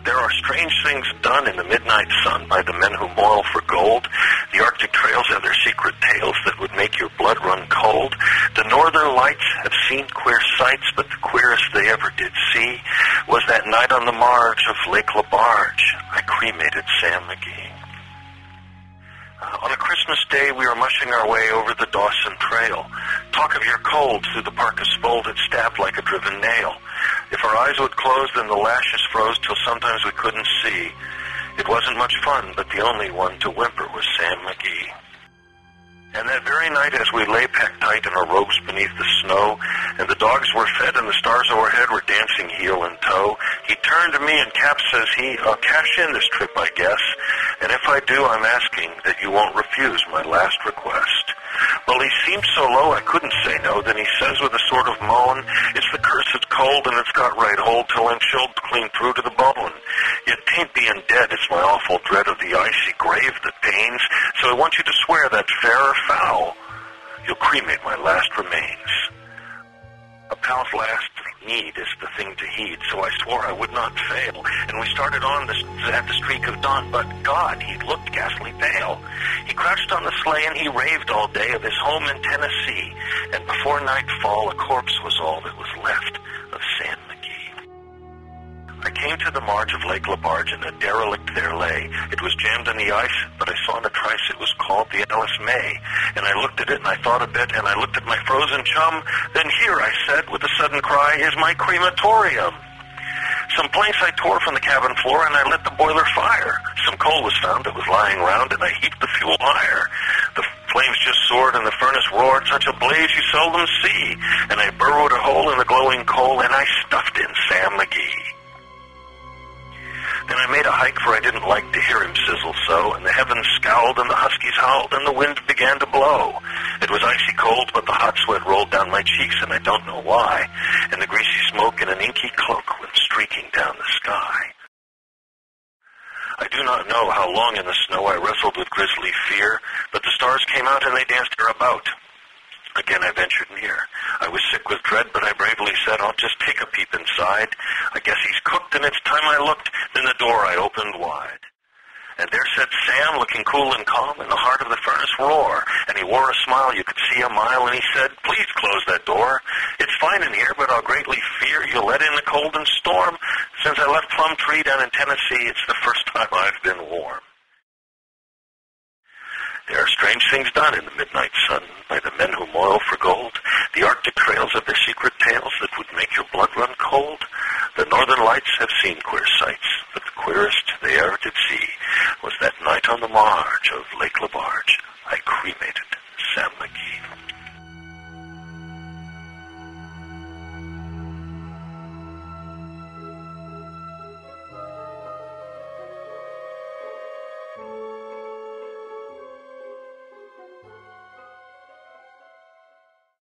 There are strange things done in the midnight sun by the men who moil for gold. The Arctic trails have their secret tales that would make your blood run cold. The northern lights have seen queer sights, but the queerest they ever did see was that night on the marge of Lake LaBarge. I cremated Sam McGee. On a Christmas day, we were mushing our way over the Dawson Trail. Talk of your cold through the park of Spold, it stabbed like a driven nail. If our eyes would close, then the lashes froze till sometimes we couldn't see. It wasn't much fun, but the only one to whimper was Sam McGee. And that very night, as we lay packed tight in our robes beneath the snow, and the dogs were fed and the stars overhead were dancing heel and toe, he turned to me and Cap says I'll cash in this trip, I guess, and if I do, I'm asking that you won't refuse my last request. Well, he seemed so low I couldn't say no. Then he says with a sort of moan, it's the cursed cold and it's got right hold till I'm chilled clean through to the bone. Yet 'tain't being dead, it's my awful dread of the icy grave that pains. So I want you to swear that fair or foul, you'll cremate my last remains. A pal's last need is the thing to heed, so I swore I would not fail. And we started on at the streak of dawn, but God, he looked ghastly pale. He crouched on the sleigh and he raved all day of his home in Tennessee. And before nightfall, a corpse was all that was left of Sam McGee. I came to the marge of Lake LaBarge, and a derelict there lay. It was jammed in the ice, but I saw in a trice it was called the Alice May. And I looked at it, and I thought a bit, and I looked at my frozen chum. Then here, I said, with a sudden cry, is my crematorium. Some planks I tore from the cabin floor, and I lit the boiler fire. Some coal was found that was lying round, and I heaped the fuel higher. The flames just soared, and the furnace roared, such a blaze you seldom see. And I burrowed a hole in the glowing coal, and I stuffed in Sam McGee. Then I made a hike, for I didn't like to hear him sizzle so, and the heavens scowled, and the huskies howled, and the wind began to blow. It was icy cold, but the hot sweat rolled down my cheeks, and I don't know why, and the greasy smoke in an inky cloak went streaking down the sky. I do not know how long in the snow I wrestled with grisly fear, but the stars came out and they danced her about. Again I ventured near. I was sick with dread, but I bravely said, I'll just take a peep inside. I guess he's cooked, and it's time I looked. Then the door I opened wide. And there sat Sam, looking cool and calm, in the heart of the furnace roar. And he wore a smile you could see a mile, and he said, please close that door. It's fine in here, but I'll greatly fear you'll let in the cold and storm. Since I left Plum Tree down in Tennessee, it's the first time I've been warm. There are strange things done in the midnight sun by the men who moil for gold. The Arctic trails have their secret tales that would make your blood run cold. The northern lights have seen queer sights, but the queerest they ever did see was that night on the marge of Lake LaBarge I cremated